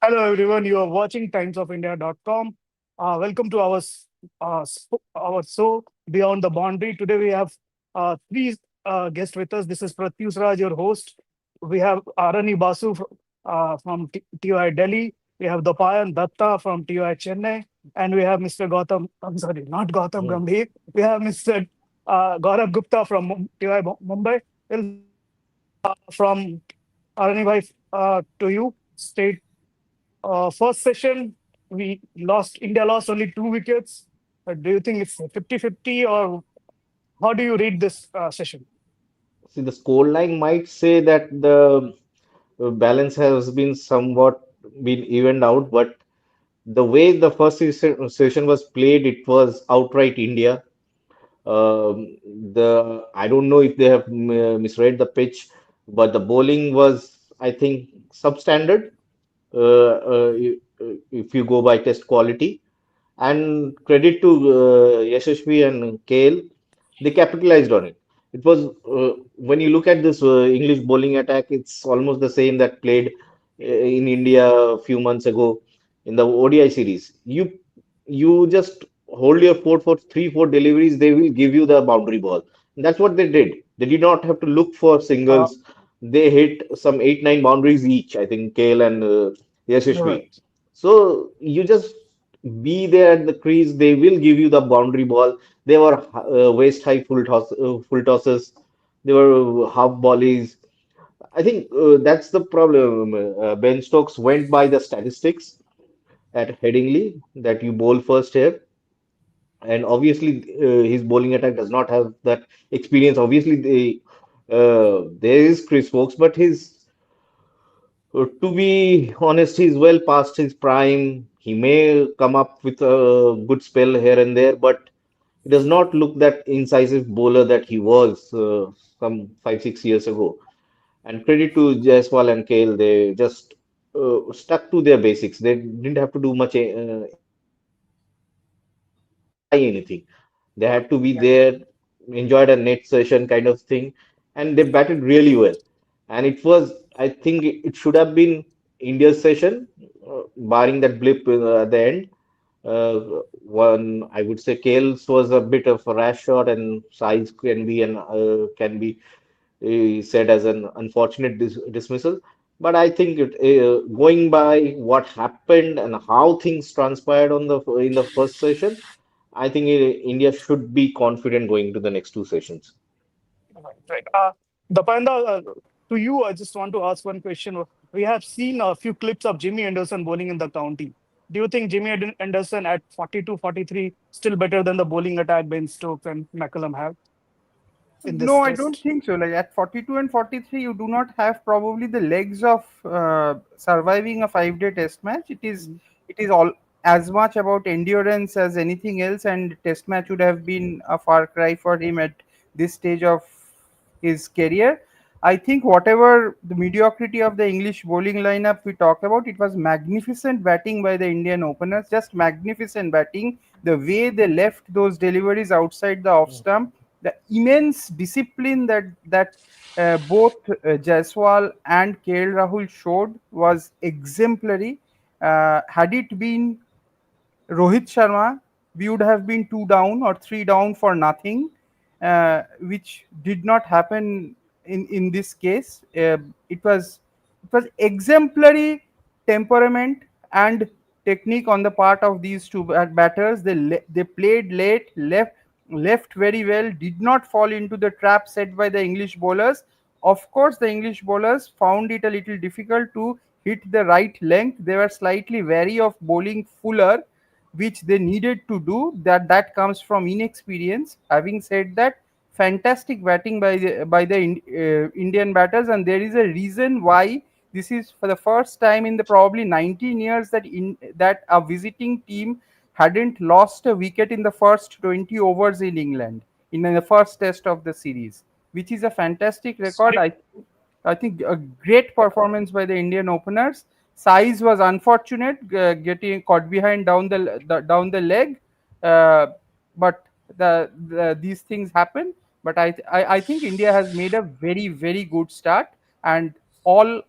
Hello, everyone. You are watching timesofIndia.com. Welcome to our show Beyond the Boundary. Today we have three guests with us. This is Pratyush Raj, your host. We have Arani Basu from TUI Delhi. We have Dopayan Datta from TUI Chennai, and we have Mr. Gautam. I'm sorry, not Gautam Hmm. Gambhir. We have Mr. Gaurav Gupta from TUI Mumbai. Well, from Arani Bhai to you. State first session, India lost only 2 wickets. Do you think it's 50-50, or how do you read this session? See, the scoreline might say that the balance has been somewhat been evened out, but the way the first session was played, it was outright India. The I don't know if they have misread the pitch, but the bowling was, I think, substandard. If you go by test quality, and credit to Yashashvi and Kale, they capitalized on it. It was when you look at this English bowling attack, it's almost the same that played in India a few months ago in the ODI series. You just hold your fort for three, four deliveries, they will give you the boundary ball. And that's what they did. They did not have to look for Uh, singles. They hit some eight, nine boundaries each. I think Kale and Yashashvi. right. So you just be there at the crease. They will give you the boundary ball. They were waist high full tosses. They were half volleys. I think that's the problem. Ben Stokes went by the statistics at Headingley that you bowl first here, and obviously his bowling attack does not have that experience. Obviously, there is Chris Wokes, but his to be honest, he's well past his prime. He may come up with a good spell here and there, but he does not look that incisive bowler that he was some 5, 6 years ago. And credit to Jaiswal and Kale, they just stuck to their basics. They didn't have to do much try anything. They had to be there, enjoyed a net session kind of thing, and they batted really well. And it was, I think, it should have been India's session, barring that blip at the end. One, I would say, Kale's was a bit of a rash shot, and size can be said as an unfortunate dismissal. But I think going by what happened and how things transpired on the in the first session, I think India should be confident going to the next two sessions. Right. Right. Dapanda, to you, I just want to ask one question. We have seen a few clips of Jimmy Anderson bowling in the county. Do you think Anderson at 42, 43 still better than the bowling attack Ben Stokes and McCullum have in this No, I don't test? think so. Like at 42 and 43, you do not have probably the legs of surviving a 5 day test match. It is all as much about endurance as anything else, and test match would have been a far cry for him at this stage of his career. I think whatever the mediocrity of the English bowling lineup we talk about, it was magnificent batting by the Indian openers, just magnificent batting. The way they left those deliveries outside the off stump, the immense discipline that both Jaiswal and KL Rahul showed was exemplary. Had it been Rohit Sharma, we would have been two down or three down for nothing, which did not happen in this case. It was exemplary temperament and technique on the part of these two batters. They played late, left very well, did not fall into the trap set by the English bowlers. Of course, the English bowlers found it a little difficult to hit the right length. They were slightly wary of bowling fuller, which they needed to do. That comes from inexperience. Having said that, fantastic batting by the Indian batters, and there is a reason why this is for the first time in the probably 19 years that a visiting team hadn't lost a wicket in the first 20 overs in England in the first test of the series, which is a fantastic record. Sorry. I think a great performance by the Indian openers. Size was unfortunate, getting caught behind down the leg, uh, but these things happen. But I think India has made a very good start, and all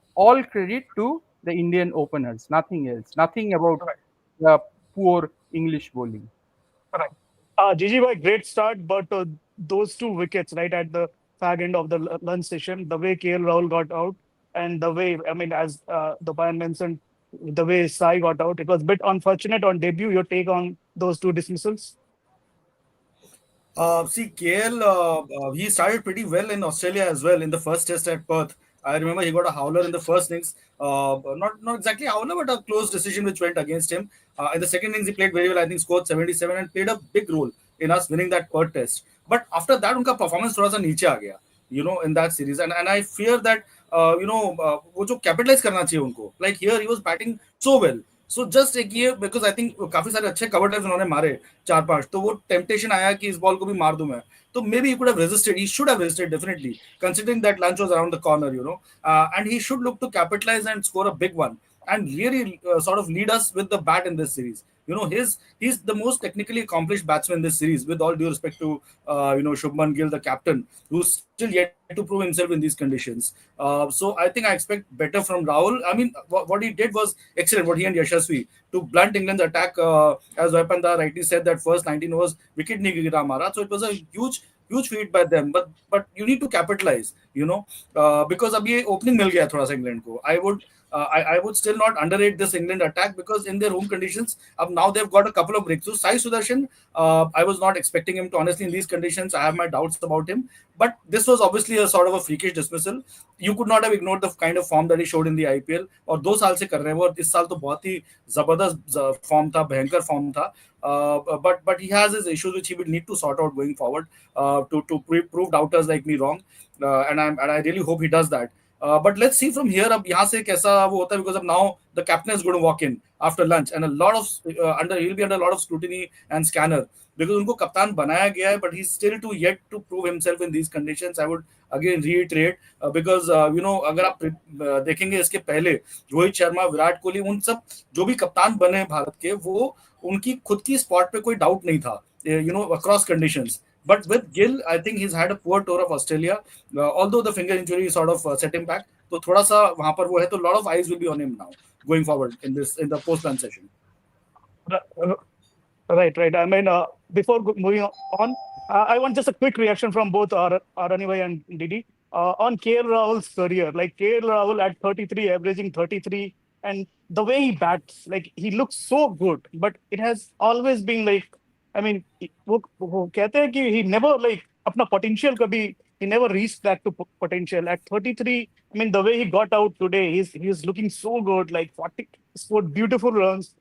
credit to the Indian openers, nothing else, nothing about Right. the poor English bowling. Right. Gigi, by great start, but those two wickets right at the fag end of the lunch session, the way KL Rahul got out, and the way, I mean, as the Bayan mentioned, the way Sai got out, it was a bit unfortunate on debut. Your take on those two dismissals? See, KL, he started pretty well in Australia as well in the first test at Perth. I remember he got a howler in the first innings. Not exactly howler, but a close decision which went against him. In the second innings, he played very well. I think scored 77 and played a big role in us winning that Perth test. But after that, उनका performance थोड़ा सा नीचे आ गया. In that series, and I fear that वो जो capitalize करना चाहिए उनको. Like here, he was batting so well. So just एक ये बिकॉज आई थिंक काफी सारे अच्छे कवर ड्राइव्स उन्होंने मारे 4-5 तो वो टेम्पटेशन आया कि इस बॉल को भी मार दूं मैं तो maybe he could have resisted he should have resisted definitely considering that lunch was around the corner and he should look to capitalise and score a big one and really sort of lead us with the bat in this series. He's the most technically accomplished batsman in this series. With all due respect to Shubman Gill, the captain, who's still yet to prove himself in these conditions. So I think I expect better from Rahul. I mean, what he did was excellent. What he and Yashasvi to blunt England's attack, as Vaipanda rightly said, that first 19 overs wicket nahi gira mara. So it was a huge feat by them. But you need to capitalize. Because अब ये opening मिल गया थोड़ा सा England को. I would still not underrate this England attack because in their home conditions, now they've got a couple of breakthroughs. Sai Sudarshan, I was not expecting him to honestly in these conditions. I have my doubts about him, but this was obviously a sort of a freakish dismissal. You could not have ignored the kind of form that he showed in the IPL. और 2 साल से कर रहे हैं वो और इस साल तो बहुत ही जबरदस्त फॉर्म था भयंकर फॉर्म था but he has his issues which he will need to sort out going forward to prove doubters like me wrong and I really hope he does that. But let's see from here अब यहाँ से कैसा वो होता है because अब now the captain is going to walk in after lunch and a lot of he'll be under a lot of scrutiny and scanner because उनको कप्तान बनाया गया है but he's still too yet to prove himself in these conditions. I would again reiterate because अगर आप देखेंगे इसके पहले रोहित शर्मा विराट कोहली उन सब जो भी कप्तान बने भारत के वो उनकी खुद की स्पॉट पे कोई डाउट नहीं था across conditions. But with Gill, I think he's had a poor tour of Australia. Although the finger injury sort of set him back, तो थोड़ा सा वहां पर वो है तो lot of eyes will be on him now going forward in the post run session. Right, right. I mean, before moving on, I want just a quick reaction from both Aranivai and Didi on KL Rahul's career. Like KL Rahul at 33, averaging 33, and the way he bats, like he looks so good, but it has always been like, I mean, वो कहते हैं कि he never like अपना potential कभी he never reached that to potential at 33. I mean, the way he got out today, he's looking so good. Like 40 scored beautiful runs.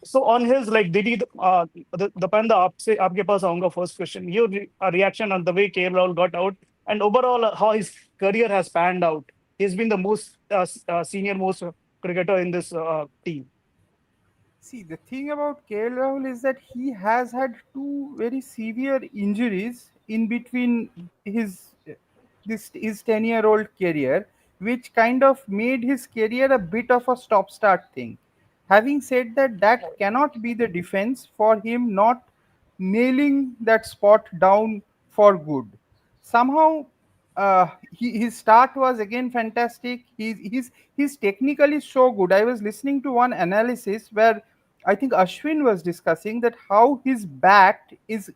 So on his like did he the Panda आपसे आपके पास आऊंगा first question your reaction on the way KL Rahul got out and overall how his career has panned out. He's been the most senior most cricketer in this team. See, the thing about KL Rahul is that he has had two very severe injuries in between his 10-year-old career, which kind of made his career a bit of a stop-start thing. Having said that, that cannot be the defense for him not nailing that spot down for good. Somehow, his start was again fantastic. He's technically so good. I was listening to one analysis where I think Ashwin was discussing that how his bat is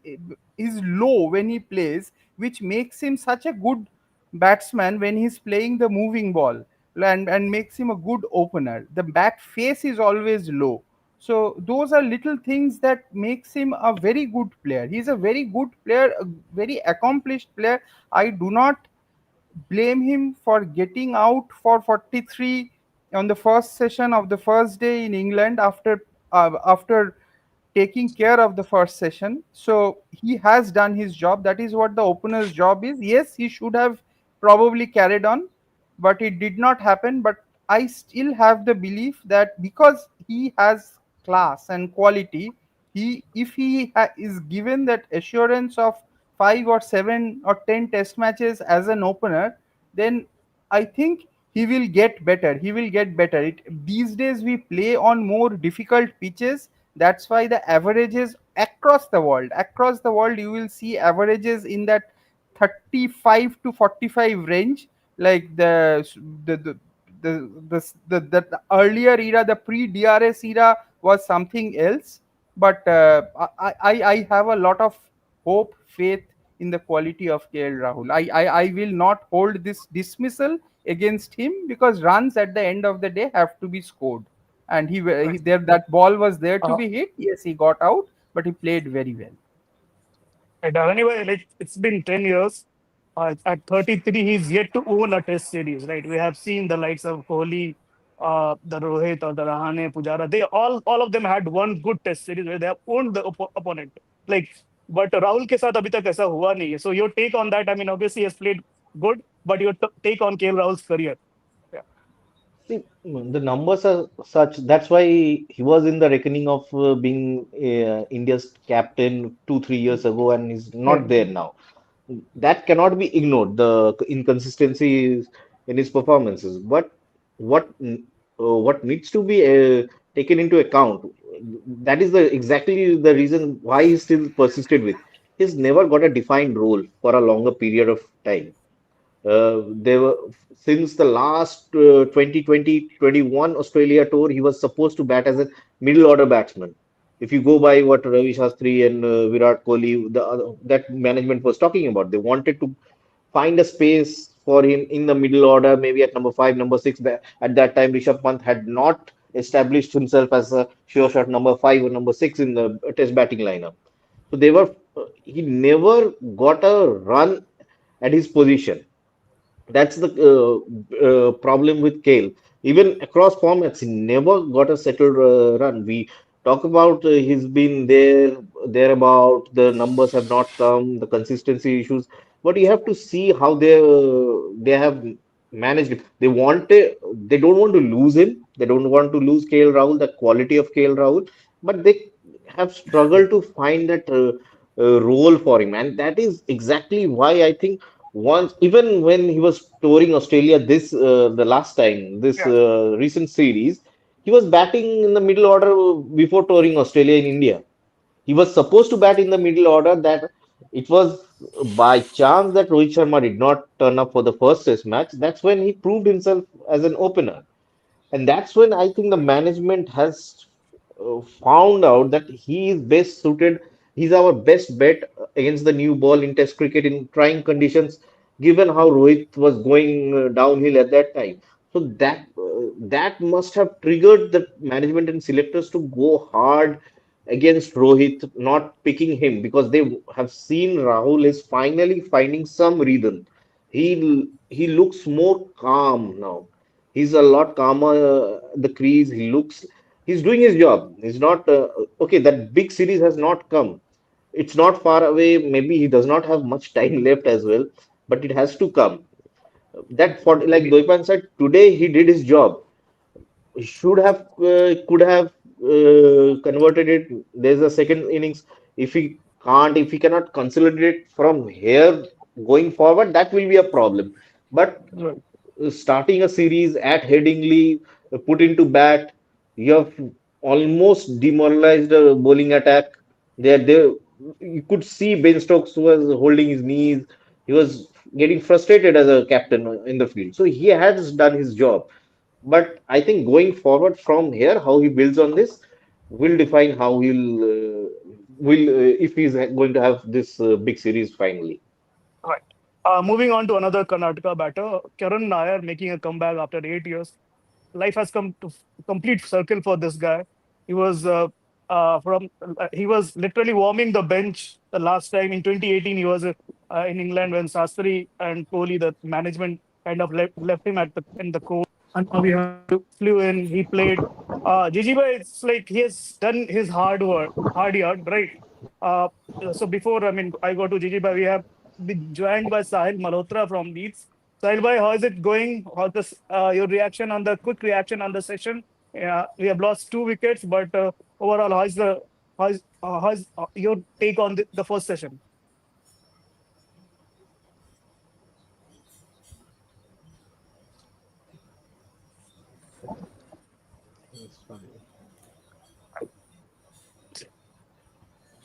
low when he plays, which makes him such a good batsman when he's playing the moving ball and makes him a good opener. The bat face is always low. So those are little things that makes him a very good player. He's a very good player, a very accomplished player. I do not blame him for getting out for 43 on the first session of the first day in England after taking care of the first session. So he has done his job. That is what the opener's job is. Yes, he should have probably carried on, but it did not happen. But I still have the belief that because he has class and quality, he if he is given that assurance of 5 or 7 or 10 test matches as an opener, then I think he will get better. He will get better. These days we play on more difficult pitches. That's why the averages across the world, you will see averages in that 35 to 45 range. Like the earlier era, the pre-DRS era was something else. But I have a lot of hope, faith in the quality of KL Rahul. I will not hold this dismissal against him, because runs at the end of the day have to be scored. And he there, that ball was there to Uh, be hit. Yes, he got out, but he played very well. and anyway, like it's been 10 years. At 33, he's yet to own a Test series. Right? We have seen the likes of Kohli, the Rohit or the Rahane, Pujara. They all of them had one good Test series where they have owned the opponent. Like, but Rahul के साथ अभी तक ऐसा हुआ नहीं है. So your take on that? I mean, obviously he has played good, but your take on KL Rahul's career? Yeah, See, the numbers are such. That's why he was in the reckoning of being India's captain 2, 3 years ago, and he's yeah, not there now. That cannot be ignored, the inconsistencies in his performances. But what needs to be taken into account, that is the exactly the reason why he still persisted with. He's never got a defined role for a longer period of time. They were since the last 2020-21 Australia tour, he was supposed to bat as a middle order batsman. If you go by what Ravi Shastri and Virat Kohli, that management was talking about, they wanted to find a space for him in the middle order, maybe at number five, number six. At that time, Rishabh Pant had not established himself as a sure shot number five or number six in the test batting lineup. So he never got a run at his position. That's the problem with Kale. Even across formats, he never got a settled run. We talk about he's been thereabout. The numbers have not come, the consistency issues. But you have to see how they have managed it. They don't want to lose him. They don't want to lose KL Rahul, the quality of KL Rahul. But they have struggled to find that role for him, and that is exactly why I think once, even when he was touring Australia the last time, this yeah. recent series, he was batting in the middle order before touring Australia in India. He was supposed to bat in the middle order. That it was by chance that Rohit Sharma did not turn up for the first Test match. That's when he proved himself as an opener. And that's when I think the management has found out that he is best suited. He's our best bet against the new ball in Test cricket in trying conditions, given how Rohit was going downhill at that time. So that must have triggered the management and selectors to go hard against Rohit, not picking him because they have seen Rahul is finally finding some rhythm. He looks more calm now. He's a lot calmer the crease. He's doing his job. He's not okay. That big series has not come. It's not far away. Maybe he does not have much time left as well, but it has to come. That for like Agree. Doipan said, today he did his job. He should have could have converted it. There's a second innings. If he cannot consolidate from here going forward, that will be a problem. But Right. starting a series at Headingley, put into bat, you have almost demoralized a bowling attack. There, you could see Ben Stokes was holding his knees. He was getting frustrated as a captain in the field. So he has done his job. But I think going forward from here, how he builds on this will define how will if he's going to have this big series finally. Right. Moving on to another Karnataka batter, Karun Nair making a comeback after 8 years. Life has come to complete circle for this guy. He was he was literally warming the bench the last time in 2018. He was in England when Sastry and Kohli, the management, kind of left him at the in the court. And now we have flew in. He played. Gigi Bhai, it's like he has done his hard yard, right? Uh, so before, I mean, I go to Gigi Bhai, we have been joined by Sahil Malhotra from Leeds. Sahil bhai, how is it going? How's this, your reaction on the quick reaction on the session? We have lost 2 wickets, but overall, how's your take on the first session?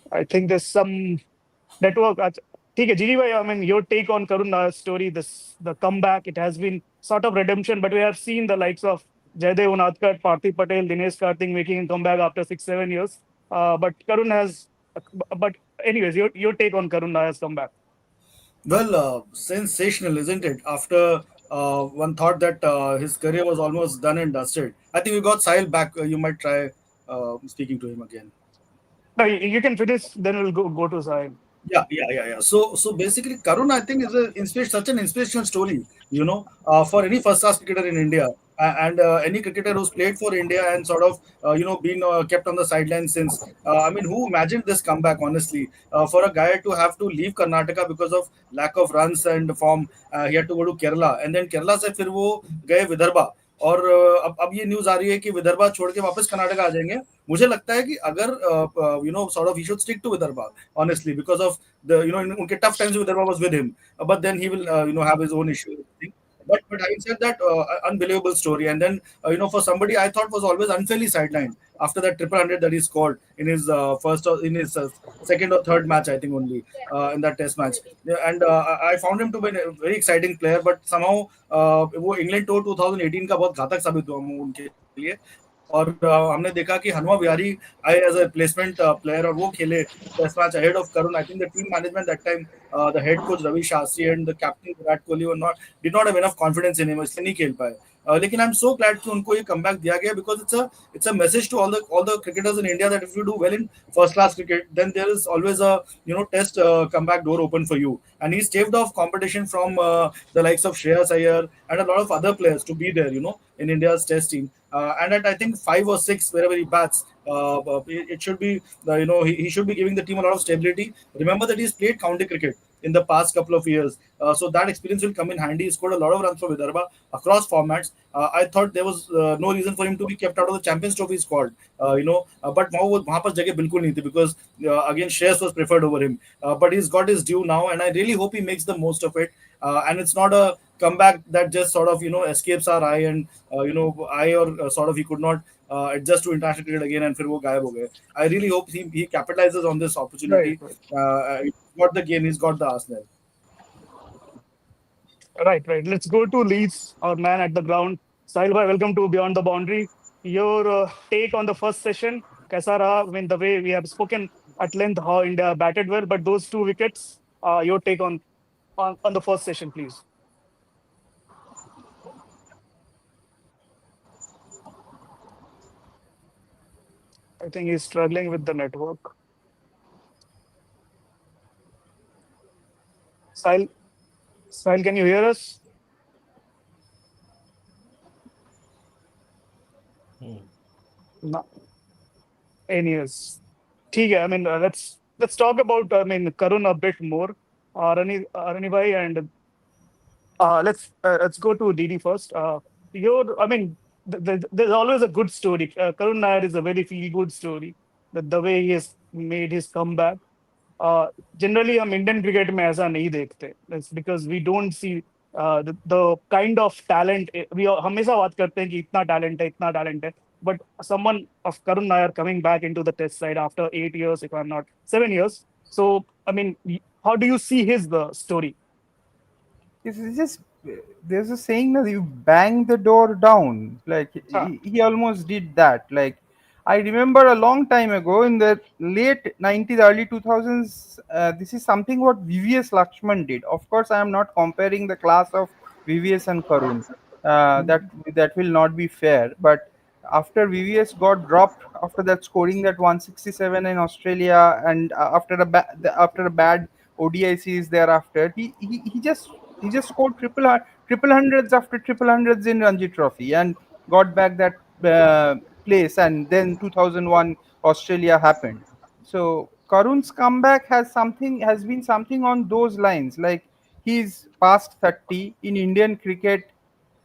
I think there's some network. ठीक है, जीजी भाई, I mean, your take on Karun Nair's story, this the comeback. It has been sort of redemption, but we have seen the likes of Jaydev Unadkat, Parthiv Patel, Dinesh Karthik making a comeback after 6 7 years. But Karun has, but anyways, your take on Karun Nair's comeback. Well, sensational, isn't it? After one thought that his career was almost done and dusted. I think we got Sahil back. You might try speaking to him again. No, you can finish, then we'll go to Sahil. Yeah. So basically, Karun, I think, is such an inspirational story. For any first-class cricketer in India, and any cricketer who's played for India and sort of been kept on the sidelines since. I mean, who imagined this comeback? Honestly, for a guy to have to leave Karnataka because of lack of runs and form, he had to go to Kerala, and then Kerala से फिर वो गए विदर्भा. और अब ये news आ रही है कि विदर्भा छोड़ के वापस कर्नाटक आ जाएंगे. मुझे लगता है कि अगर sort of he should stick to Vidarbha, honestly, because of the unke tough times Vidarbha was with him, but then he will have his own issues. I think. But having said that, unbelievable story. And then for somebody I thought was always unfairly sidelined after that triple hundred that he scored in his second or third match, I think only in that test match. Yeah, and I found him to be a very exciting player, but somehow वो England tour 2018 का बहुत घातक साबित हुआ उनके लिए. और हमने देखा कि हनुमा विहारी आए एज अ रिप्लेसमेंट प्लेयर और वो खेले test match ahead of Karun. I think the team management that time, the head coach Ravi Shastri and the captain Virat Kohli were not did not have enough confidence in him, इसलिए नहीं खेल पाए. लेकिन आई एम सो ग्लैड कि उनको ये कमबैक दिया गया, because it's a message to all the cricketers in India that if you do well in first class cricket, then there is always a test comeback door open for you. And he staved off competition from the likes of Shreyas Iyer and a lot of other players to be there, in India's test team. And at I think 5 or 6, wherever he bats, it should be, he should be giving the team a lot of stability. Remember that he's played county cricket in the past couple of years, so that experience will come in handy. He scored a lot of runs for Vidarbha across formats. I thought there was no reason for him to be kept out of the Champions Trophy squad, but वहाँ पर जगह बिल्कुल नहीं थी, because again Shreyas was preferred over him. But he's got his due now, and I really hope he makes the most of it. And it's not a comeback that just sort of escapes our eye, and sort of he could not adjust to international cricket again and फिर वो गायब हो गए. I really hope he capitalizes on this Right, opportunity. right, He's got the game, he's got the arsenal. right. Let's go to Leeds, our man at the ground. Sahil bhai, welcome to Beyond the Boundary. Your take on the first session, kaisa raha? I mean, the way we have spoken at length how India batted well, but those 2 wickets, your take on the first session, please. I think he's struggling with the network. Sahil, Sahil, can you hear us? No. Anyways, ठीक है. I mean, let's talk about Karun a bit more. Rani bhai, and let's go to Didi first. I mean, there's always a good story. Karun Nair is a very feel good story. The way he has made his comeback. Generally, हम Indian cricket में ऐसा नहीं देखते. It's because we don't see the kind of talent. We हमेशा बात करते हैं कि इतना talent है. But someone of Karun Nair coming back into the test side after 8 years, if I'm not 7 years. So, I mean, how do you see his story? It's just there's a saying that you bang the door down. Like Huh. he almost did that. Like I remember a long time ago in the late 90s, early 2000s. This is something what VVS Lakshman did. Of course, I am not comparing the class of VVS and Karun. That will not be fair. But after VVS got dropped after that scoring that 167 in Australia, and after a bad ODI series thereafter, he just scored triple hundreds after triple hundreds in Ranji Trophy and got back that place. And then 2001 Australia happened. So Karun's comeback has been something on those lines. Like he's past 30 in Indian cricket.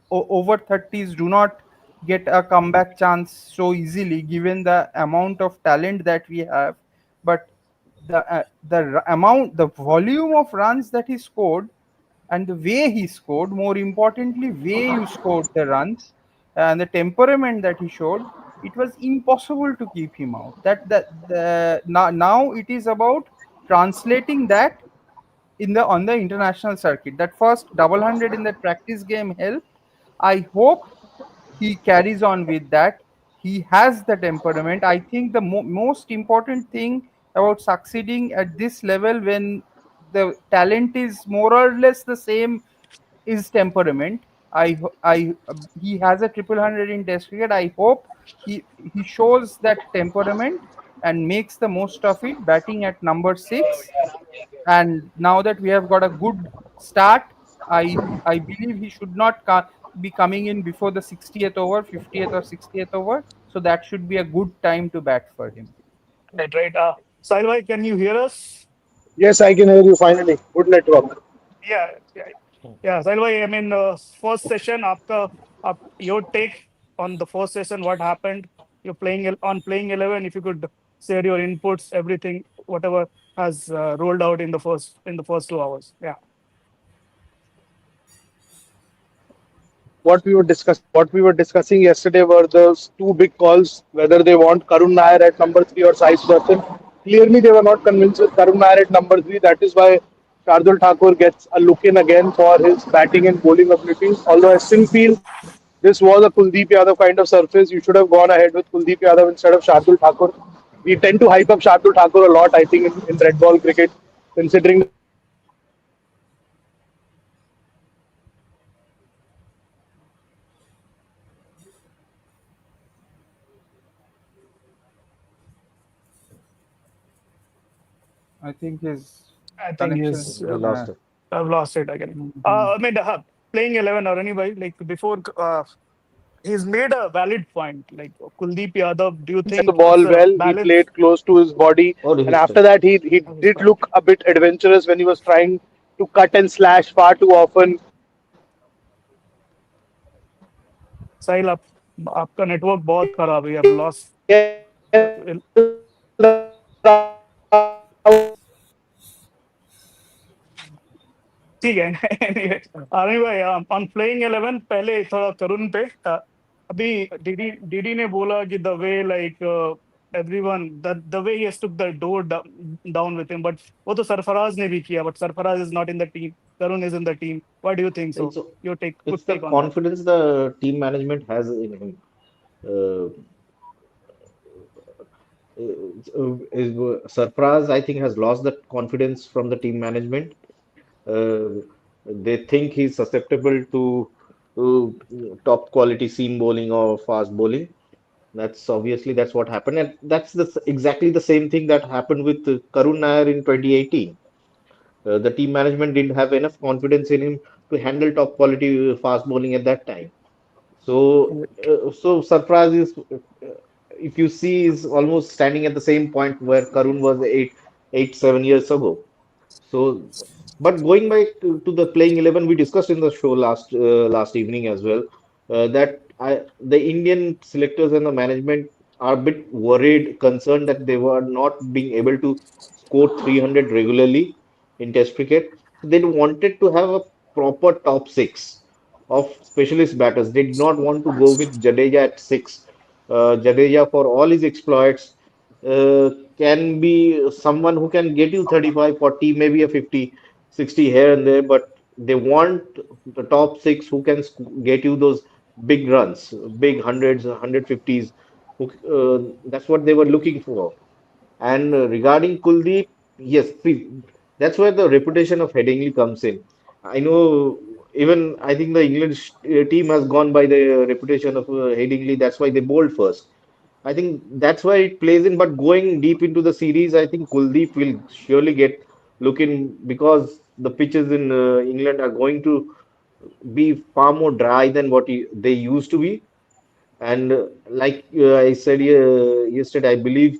Over 30s do not get a comeback chance so easily, given the amount of talent that we have. But the volume of runs that he scored, and the way he scored, more importantly, way you scored the runs, and the temperament that he showed, it was impossible to keep him out. Now it is about translating that in the on the international circuit. That first double hundred in that practice game helped. I hope he carries on with that. He has the temperament. I think the most important thing about succeeding at this level, when the talent is more or less the same, is temperament. He has a triple hundred in Test cricket. I hope he shows that temperament and makes the most of it, batting at number six. And now that we have got a good start, I believe he should not be coming in before the 60th over, 50th or 60th over. So that should be a good time to bat for him. Right, right. Sahil, can you hear us? Yes, I can hear you finally. Good network. Yeah, yeah, yeah. Sahil, I mean, first session, your take on the first session, what happened? You're playing on playing 11. If you could share your inputs, everything, whatever has rolled out in the first 2 hours. Yeah. What we were discussing yesterday were those two big calls, whether they want Karun Nair at number three or Sai Sudarshan. Clearly, they were not convinced with Karun Nair at number three. That is why Shardul Thakur gets a look in again for his batting and bowling abilities. Although I still feel this was a Kuldeep Yadav kind of surface. You should have gone ahead with Kuldeep Yadav instead of Shardul Thakur. We tend to hype up Shardul Thakur a lot, I think, in red ball cricket, considering the fact that he has been I think his I think connection. he's We lost it. I've lost it again. Mhm. I mean, playing 11 or anybody like before, he's made a valid point. Like Kuldeep Yadav, do you the think ball it's a well. He balance? played close to his body, Or and his after strike. that, he Of his did point. look a bit adventurous when he was trying to cut and slash far too often. साहिल आप आपका network बहुत खराब है. I've lost. ठीक है. Anyway, anyway, on playing 11 पहले थोड़ा करुण पे अभी डीडी ने बोला कि the way like everyone the way he has took the door down with him, but वो तो सरफराज ने भी किया, but Sarfaraz is not in the team. Karun is in the team. Why do you think so? It's Your take, it's quick the take on that. confidence the team management has in him. Uh, Sarfaraz, I think, has lost that confidence from the team management. Uh, they think he's susceptible to top quality seam bowling or fast bowling. That's what happened, and that's exactly the same thing that happened with Karun Nair in 2018. The team management didn't have enough confidence in him to handle top quality fast bowling at that time. So surprise is, if you see, is almost standing at the same point where Karun was 7 years ago. So, but going back to the playing 11, we discussed in the show last evening as well, the Indian selectors and the management are a bit worried, concerned that they were not being able to score 300 regularly in Test cricket. So they wanted to have a proper top six of specialist batters. They did not want to go with Jadeja at six. Jadeja, for all his exploits, can be someone who can get you 35, 40, maybe a 50, 60 here and there, but they want the top six who can get you those big runs, big hundreds, 150s. That's what they were looking for. And regarding Kuldeep, yes, see, that's where the reputation of Headingley comes in. I know, even I think the English team has gone by the reputation of Headingley. That's why they bowled first. I think that's why it plays in. But going deep into the series, I think Kuldeep will surely get looking, because the pitches in England are going to be far more dry than they used to be. And like I said yesterday, I believe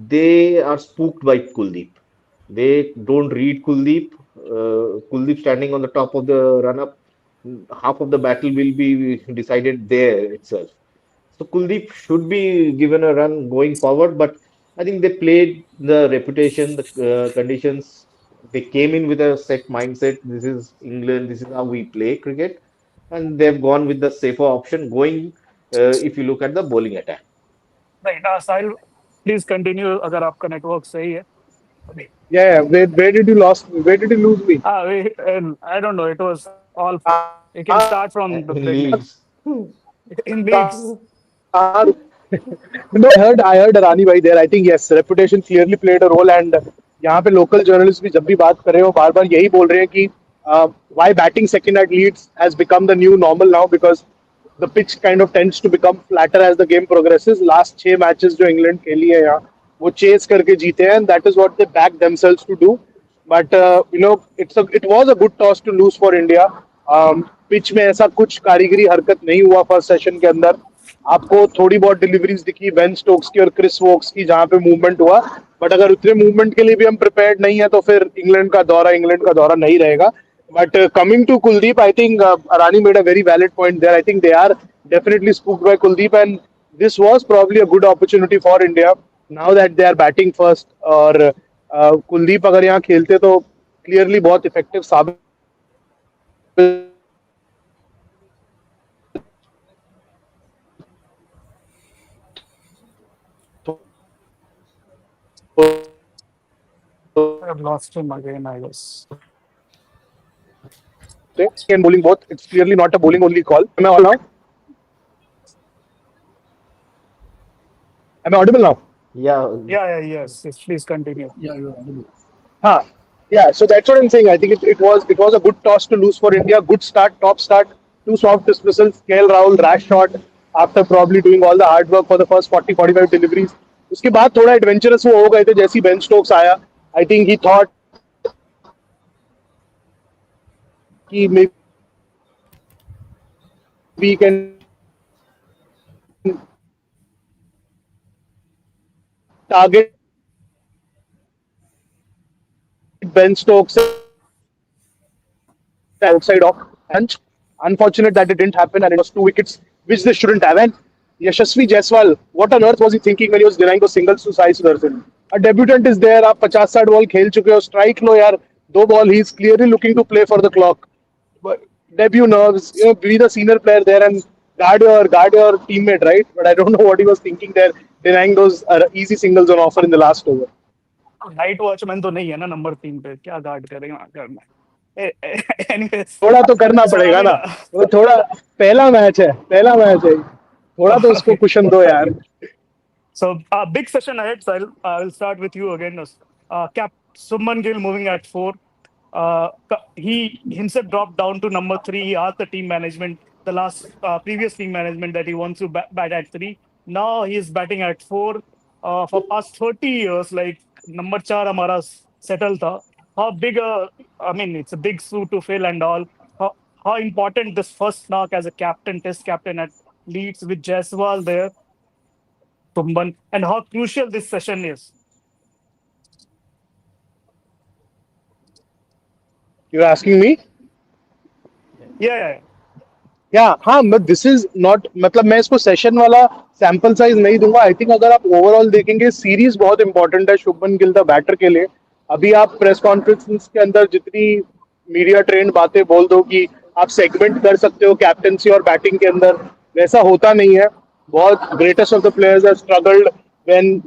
they are spooked by Kuldeep. They don't read Kuldeep. Kuldeep standing on the top of the run-up, half of the battle will be decided there itself. So Kuldeep should be given a run going forward, but I think they played the reputation, the conditions. They came in with a set mindset. This is England. This is how we play cricket, and they've gone with the safer option. Going, if you look at the bowling attack. Right. Sahil, please continue अगर आपका network सही है. Yeah, where did you lost? Where did you lose me? And I don't know. It was all. Ah, You can start from the beginning. Leeds. In Leeds. Kar- no, I heard Arani bhai there. I think yes, reputation clearly played a role. And यहाँ पे local journalists भी जब भी बात कर रहे हो बार-बार यही बोल रहे हैं कि why batting second at Leeds has become the new normal now because the pitch kind of tends to become flatter as the game progresses. Last 6 matches जो इंग्लैंड खेली है यहाँ वो चेस करके जीते हैं and that is what they back themselves to do. But it was a good toss to lose for India. Pitch में ऐसा कुछ कारीगरी हरकत नहीं हुआ फर्स्ट सेशन के अंदर. आपको थोड़ी बहुत डिलीवरीज दिखी बेन स्टोक्स की और क्रिस वोक्स की जहां पे मूवमेंट हुआ. बट अगर उतने मूवमेंट के लिए भी हम प्रिपेयर्ड नहीं है तो फिर इंग्लैंड का दौरा नहीं रहेगा. But coming to Kuldeep, I think Arani made a very valid point there. I think they are definitely spooked by Kuldeep, and this was probably a good opportunity for India now that they are batting first. और कुलदीप अगर यहाँ खेलते तो clearly बहुत effective साबित I've lost him again, I guess. and bowling both. It's clearly not a bowling only call. Am I all now? Am I audible now? Yeah, Yes. Yes, please continue. Yeah, you're audible. Huh. Yeah, so that's what I'm saying. I think it was a good toss to lose for India. Good start, top start, two soft dismissals. Rahul, rash shot after probably doing all the hard work for the first 40-45 deliveries. उसके बाद थोड़ा adventurous वो हो गए थे जैसी Ben Stokes आया. I think he thought कि may be can target Ben Stokes outside of and unfortunate that it didn't happen and it was 2 wickets which they shouldn't have. And Yashasvi Jaiswal, what on earth was he thinking when he was denying those singles to Sai Sudarshan? A debutant is there, आप 50-60 ball खेल चुके हो, strike लो यार, 2 ball. He's clearly looking to play for the clock. But debut nerves, be the senior player there and guard your teammate, right? But I don't know what he was thinking there, denying those easy singles on offer in the last over. Night watchman तो नहीं है ना number 3 पे, क्या guard करेगा करना. Anyways, थोड़ा तो करना so I पड़ेगा mean, ना. वो थोड़ा पहला मैच है थोड़ा तो उसको कुशन दो यार. so big session ahead. So I'll start with you again. Cap Shubman Gill moving at 4. He himself dropped down to number 3. He asked the team management, the last previous team management, that he wants to bat at 3. Now he is batting at 4. For past 30 years, like number 4 हमारा settle था. How big a, I mean, it's a big suit to fill and all. How important this first knock as a captain, test captain at Leeds with Jaiswal there, Tumban, and how crucial this session is. You're asking me? Yeah. या हाँ but this is not मतलब मैं इसको session वाला sample size नहीं दूंगा. I think अगर आप ओवरऑल देखेंगे सीरीज बहुत इंपॉर्टेंट है शुभमन गिल द बैटर के लिए. अभी आप प्रेस कॉन्फ्रेंस के अंदर जितनी मीडिया ट्रेंड बातें बोल दो कि आप सेगमेंट कर सकते हो कैप्टनसी और बैटिंग के अंदर, वैसा होता नहीं है. बहुत greatest of the players have struggled when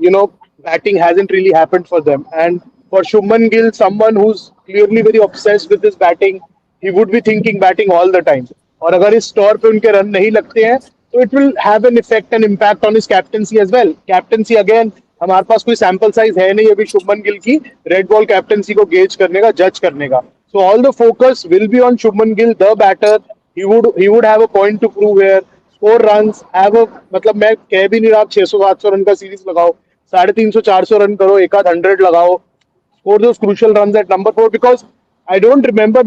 batting hasn't really happened for them. And for Shubman Gill, someone who's clearly very obsessed with his batting, he would be thinking batting all the time. और अगर इस तौर पे उनके run नहीं लगते हैं तो it will have an effect and impact on his captaincy as well. Captaincy again हमारे पास कोई सैंपल साइज है नहीं अभी शुभमन गिल की रेड बॉल कैप्टनसी को गेज करने का, जज करने का. So all the focus will be on Shubman Gill the batter. He would have a point to prove here, score runs, have a मतलब मैं कह भी नहीं रहा आप 600-700 रन का सीरीज लगाओ, 350-400 रन करो, एक आध 100 लगाओ, score those crucial runs at number 4 because I don't remember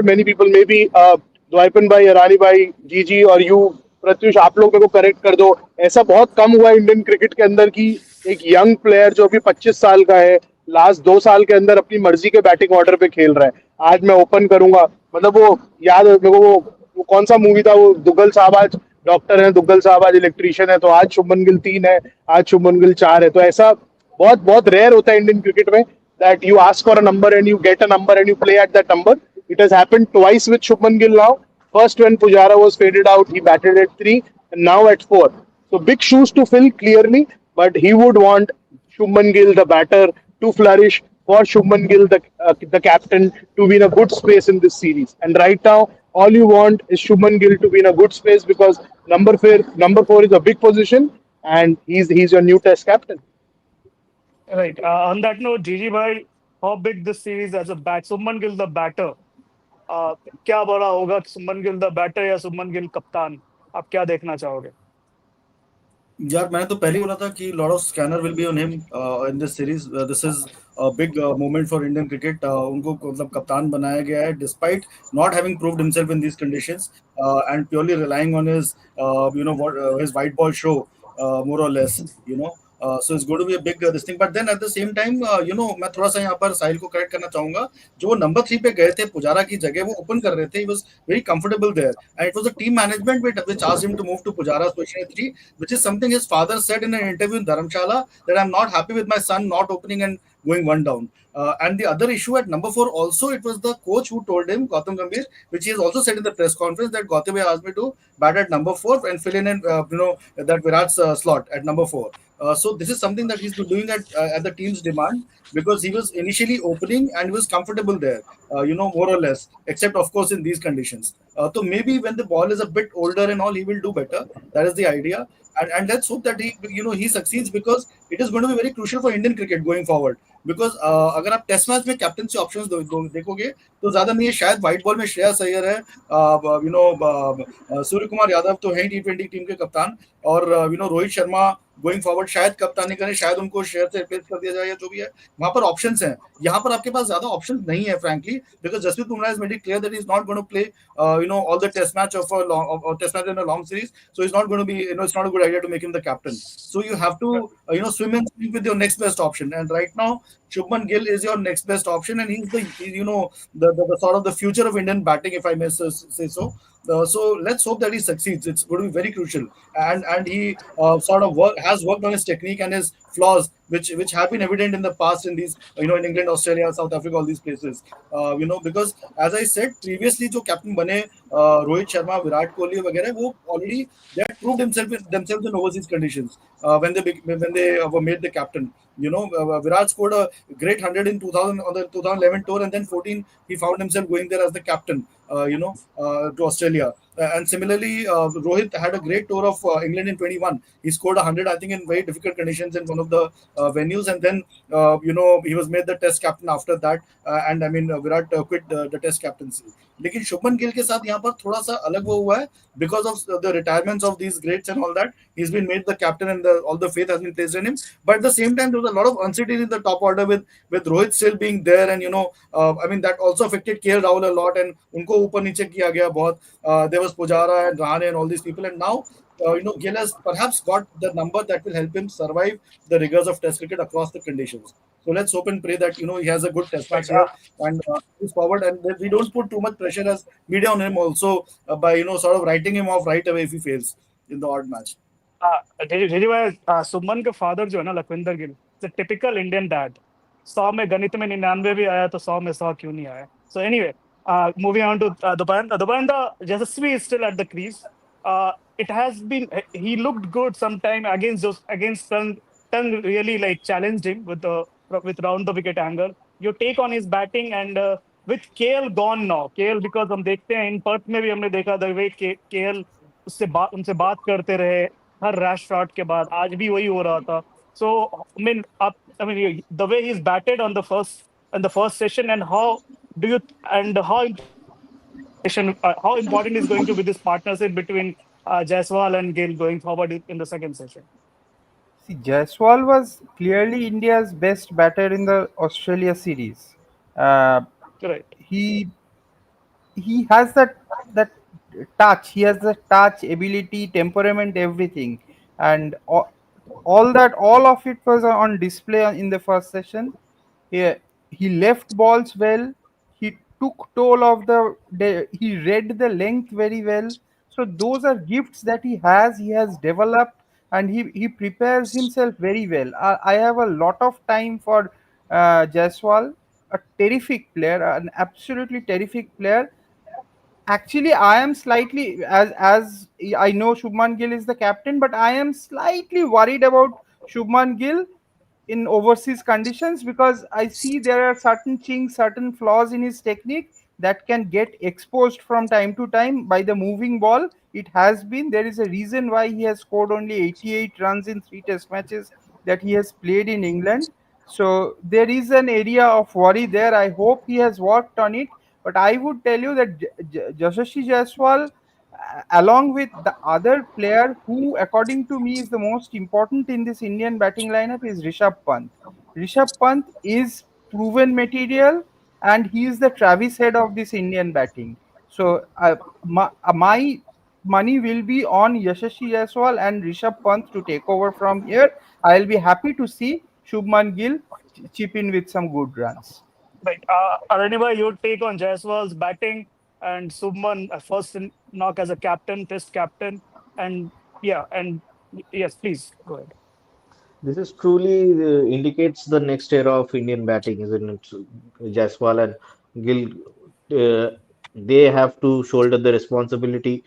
many people, maybe द्वाइपन भाई, अरानी भाई, जीजी और यू प्रत्युष, आप लोग मेरे को करेक्ट कर दो. ऐसा बहुत कम हुआ इंडियन क्रिकेट के अंदर कि एक यंग प्लेयर जो अभी 25 साल का है लास्ट 2 साल के अंदर अपनी मर्जी के बैटिंग ऑर्डर पे खेल रहा है. आज मैं ओपन करूंगा, मतलब वो याद है मेरे को वो कौन सा मूवी था वो, दुग्गल साहब आज डॉक्टर है, दुग्गल साहब आज इलेक्ट्रीशियन है, तो आज शुभमन गिल 3 है, आज शुभमन गिल 4 है. तो ऐसा बहुत बहुत रेयर होता है इंडियन क्रिकेट में that you ask for a number and you get a number and you play at that number. It has happened twice with Shubman Gill now. First when Pujara was faded out, he batted at 3 and now at 4. So big shoes to fill clearly, but he would want Shubman Gill, the batter, to flourish, for Shubman Gill, the captain, to be in a good space in this series. And right now, all you want is Shubman Gill to be in a good space because number 4 is a big position, and he's your new Test captain. Right. On that note, Gigi bhai, how big this series as a bat? Subman Gill the batter. Uh, क्या बड़ा होगा सुमन Gill the batter या सुमन गिल कप्तान? आप क्या देखना चाहोगे? यार मैंने तो पहले ही बोला था कि lot of scanner will be on him in this series this is big moment for Indian cricket उनको मतलब कप्तान बनाया गया है despite not having proved himself in these conditions and purely relying on his you know what his white ball show more और less you know so it's going to be a big this thing but then at the same time you know मैं थोड़ा सा यहाँ पर साहिल को correct करना चाहूंगा जो वो नंबर 3 पे गए थे पुजारा की जगह वो ओपन कर रहे थे he was very comfortable there and it was the team management which asked him to move to Pujara's position at 3 which is something his father said in an interview in Dharamshala that I'm not happy with my son not opening and going one down. And the other issue at number 4 also it was the coach who told him Gautam Gambhir, which he has also said in the press conference that Gautam has asked me to bat at number 4 and fill in you know that Virat's slot at number 4. So this is something that he's been doing at the team's demand because he was initially opening and he was comfortable there, you know, more or less, except of course in these conditions. So maybe when the ball is a bit older and all, he will do better. That is the idea. And let's hope that he you know he succeeds because it is going to be very crucial for Indian cricket going forward. Because अगर आप test match में captaincy options देखोगे तो ज्यादा नहीं है शायद white ball में श्रेयस अय्यर है यू नो सूर्य कुमार यादव तो है T20 टीम के कप्तान और you know Rohit Sharma going forward शायद कप्तानी करें शायद उनको शेयर से रिप्लेस कर दिया जाए या जो भी है वहां पर ऑप्शंस हैं यहाँ पर आपके पास ज्यादा ऑप्शंस नहीं है frankly because Jasprit Bumrah is made it clear that is not going to play you know all the test match of a long test match in a long series so it's not going to be you know it's not a good idea to make him the captain so you have to you know swim and swim with your next best option and right now Shubman Gill is your next best option, and he's the you know the sort of the future of Indian batting, if I may say so. So let's hope that he succeeds. It's going to be very crucial, and he sort of has worked on his technique and his flaws, which have been evident in the past in these you know in England, Australia, South Africa, all these places. You know because as I said previously, जो captain बने रोहित शर्मा, विराट कोहली वगैरह वो already they had proved themselves in overseas conditions when they were made the captain. You know, Virat scored a great 100 in 2000 on the 2011 tour, and then 14 he found himself going there as the captain. To Australia. And similarly, Rohit had a great tour of England in 21. He scored 100, I think, in very difficult conditions in one of the venues, and then you know he was made the Test captain after that. And I mean, Virat quit the Test captaincy. लेकिन शुभमन गिल के साथ यहाँ पर थोड़ा सा अलग वो हुआ है because of the retirements of these greats and all that. He's been made the captain and all the faith has been placed in him. But at the same time, there was a lot of uncertainty in the top order with Rohit still being there, and you know, I mean that also affected KL Rahul a lot, and उनको ऊपर नीचे किया गया बहुत. There was Pujara and Rahane and all these people, and now you know Gill has perhaps got the number that will help him survive the rigors of Test cricket across the conditions. So let's hope and pray that you know he has a good Test match Right. here and moves forward, and that we don't put too much pressure as media on him also by you know sort of writing him off right away if he fails in the odd match. जी भाई सुमन का father जो है ना Lakhwinder Gill typical Indian dad 100 में गणित में 99 भी आया तो 100 में 100 क्यों नहीं आया so anyway moving on to दुबंदा Yashasvi is still at the crease it has been he looked good sometime against Tung really like challenged him with round the wicket angle. Your take on his batting and with KL gone now KL because हम देखते हैं इन Perth में भी हमने देखा the way KL उनसे बात करते रहे हर रैश शॉट के बाद आज भी वही हो रहा था so I mean the way he's batted on the first session and do you and how important is going to be this partnership between Jaiswal and Gill going forward in the second session. See, Jaiswal was clearly India's best batter in the Australia series. Uh, Right. he has that touch. He has the touch, ability, temperament, everything, and all of it was on display in the first session. He left balls well. He took toll of he read the length very well. So those are gifts that he has. He has developed, and he prepares himself very well. I have a lot of time for Jaiswal, a terrific player, an absolutely terrific player. Actually, I am slightly as I know Shubman Gill is the captain, but I am slightly worried about Shubman Gill. in overseas conditions, because I see there are certain chinks, certain flaws in his technique that can get exposed from time to time by the moving ball. It has been, there is a reason why he has scored only 88 runs in 3 test matches that he has played in England. So there is an area of worry there. I hope he has worked on it. But I would tell you that Yashasvi Jaiswal, along with the other player who, according to me, is the most important in this Indian batting lineup, is Rishabh Pant. Rishabh Pant is proven material, and he is the Travis Head of this Indian batting. So my money will be on Yashasvi Jaiswal and Rishabh Pant to take over from here. I'll be happy to see Shubman Gill chip in with some good runs. Right. Araniba, your take on Jaiswal's batting and Subman first knock as a captain, test captain, and yeah, and yes, please go ahead. This is truly indicates the next era of Indian batting, isn't it? Jaiswal and Gill, they have to shoulder the responsibility,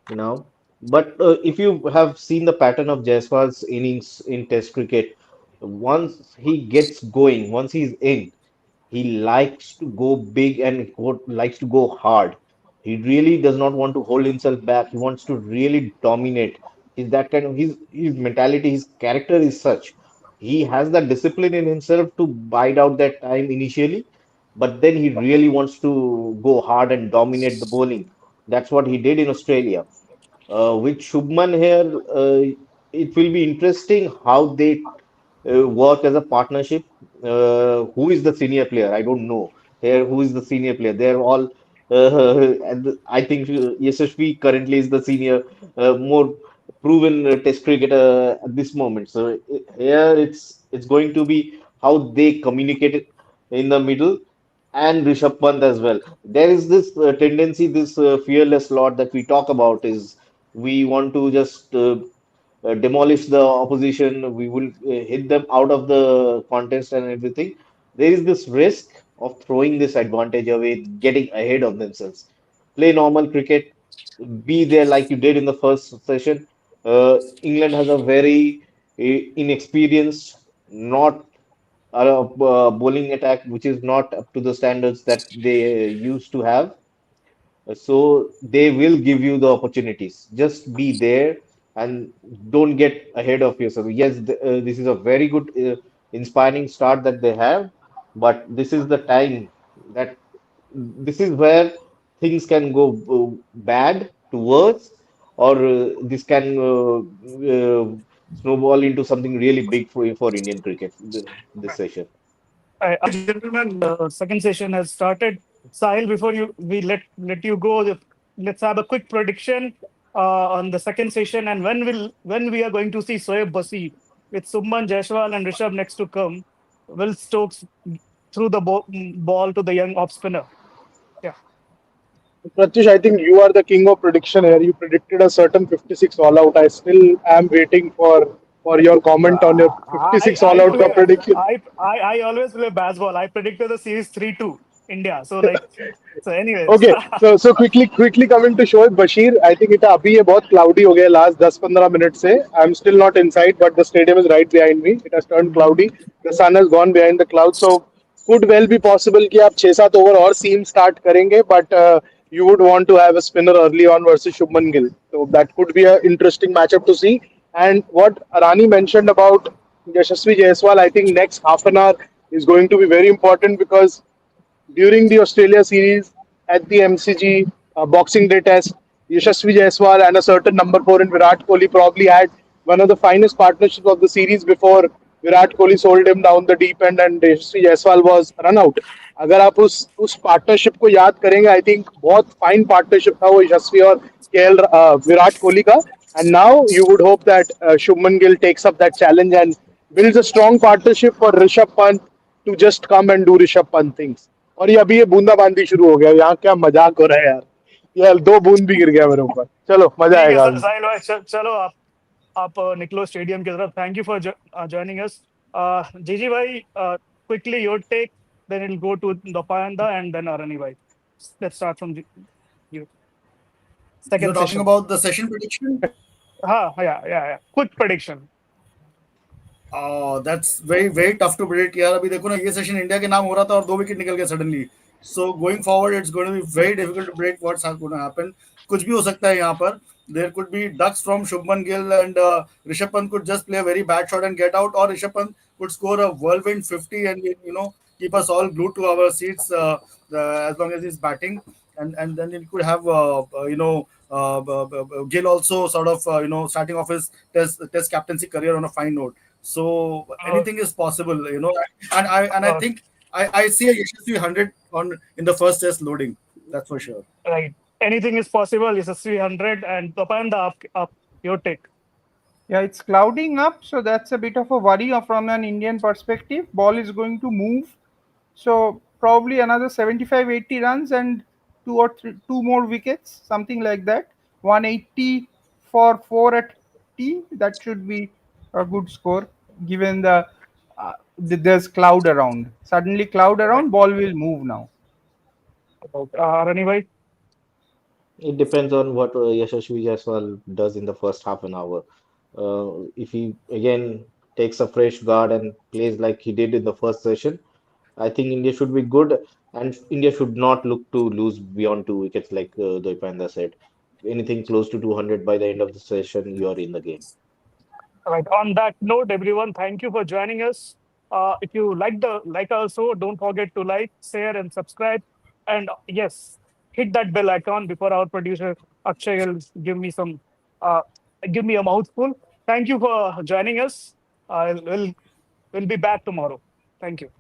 you know. But if you have seen the pattern of Jaiswal's innings in Test cricket, once he gets going, once he's in, he likes to go big and likes to go hard. He really does not want to hold himself back. He wants to really dominate. He's that kind of his mentality, his character is such. He has that discipline in himself to bide out that time initially, but then he really wants to go hard and dominate the bowling. That's what he did in Australia. With Shubman here, it will be interesting how they work as a partnership. Who is the senior player? I don't know. Here, who is the senior player? They're all, I think Yashasvi currently is the senior, more proven Test cricketer at this moment. So here, it's going to be how they communicate it in the middle, and Rishabh Pant as well. There is this tendency, this fearless lot that we talk about is we want to just demolish the opposition. We will hit them out of the contest and everything. There is this risk of throwing this advantage away, getting ahead of themselves. Play normal cricket, be there like you did in the first session. England has a very inexperienced, not bowling attack, which is not up to the standards that they used to have. So they will give you the opportunities. Just be there and don't get ahead of yourself. Yes, this is a very good, inspiring start that they have, but this is the time that this is where things can go bad to worse, or this can snowball into something really big for Indian cricket this session. All right, gentlemen, the second session has started. Sahil, before we let you go, let's have a quick prediction on the second session and when we are going to see Soeb Basi with Subman Jaiswal and Rishabh next to come. Will Stokes threw the ball to the young off spinner? Yeah. Pratyush, I think you are the king of prediction here. You predicted a certain 56 all out. I still am waiting for your comment on your 56 all I out ka play prediction. I always play baseball. I predicted the series 3-2 India. So like so anyways. Okay, so quickly coming to Shoaib Bashir, I think it अभी ये बहुत cloudy हो गया last 10-15 minutes से. I'm still not inside, but the stadium is right behind me. It has turned cloudy. The sun has gone behind the clouds, so could well be possible कि आप 6-7 over और सीम start करेंगे, but you would want to have a spinner early on versus Shubman Gill. So that could be an interesting matchup to see. And what Arani mentioned about Yashasvi Jaiswal, I think next half an hour is going to be very important because during the Australia series at the MCG Boxing Day Test, Yashasvi Jaiswal and a certain number 4 in Virat Kohli probably had one of the finest partnerships of the series before Virat Kohli sold him down the deep end and Yashasvi Jaiswal was run out. अगर आप उस partnership को याद करेंगे I think बहुत fine partnership था वो यशस्वी और केएल विराट कोहली का and now you would hope that Shubman Gill takes up that challenge and builds a strong partnership for Rishabh Pant to just come and do Rishabh Pant things. और ये अभी ये बूंदाबांदी शुरू हो गया यहाँ क्या मजाक हो रहा है यार ये 2 बूंद भी गिर गया मेरे ऊपर चलो मजा ठीक है आएगा अभी साहिल भाई चलो आप निकलो स्टेडियम की तरफ thank you for joining us जीजी भाई quickly your take then it'll go to Dopayanda and then Arani bhai let's start from you You're second talking session about the session prediction. yeah quick prediction That's very very tough to predict यार. अभी देखो ना, ये session India के नाम हो रहा था और 2 विकेट निकल गए suddenly. So going forward, it's going to be very difficult to predict what's going to happen. कुछ भी हो सकता है यहाँ पर. There could be ducks from Shubman Gill, and Rishabh Pant could just play a very bad shot and get out, or Rishabh Pant could score a whirlwind 50 and keep us all glued to our seats as long as he's batting, and then it could have Gill also sort of starting off his test captaincy career on a fine note. So Uh, anything is possible. And I uh, think I see a Yashasvi 100 on in the first test loading. That's for sure. right. Anything is possible. It's a 300 and Topanda up your take. Yeah, it's clouding up, so that's a bit of a worry from an Indian perspective. Ball is going to move, so probably another 75, 80 runs and two more wickets, something like that. 180 for 4 at T. That should be a good score given there's cloud around. Suddenly cloud Right. around, ball will move now. Rani bhai? It depends on what Yashasvi Jaiswal does in the first half an hour. If he again takes a fresh guard and plays like he did in the first session, I think India should be good, and India should not look to lose beyond 2 wickets, like Doipanda said. Anything close to 200 by the end of the session, you are in the game. Right. On that note, everyone, thank you for joining us. If you like our show, don't forget to like, share, and subscribe. And yes, hit that bell icon before our producer Akshay will uh, give me a mouthful. Thank you for joining us. We'll be back tomorrow. Thank you.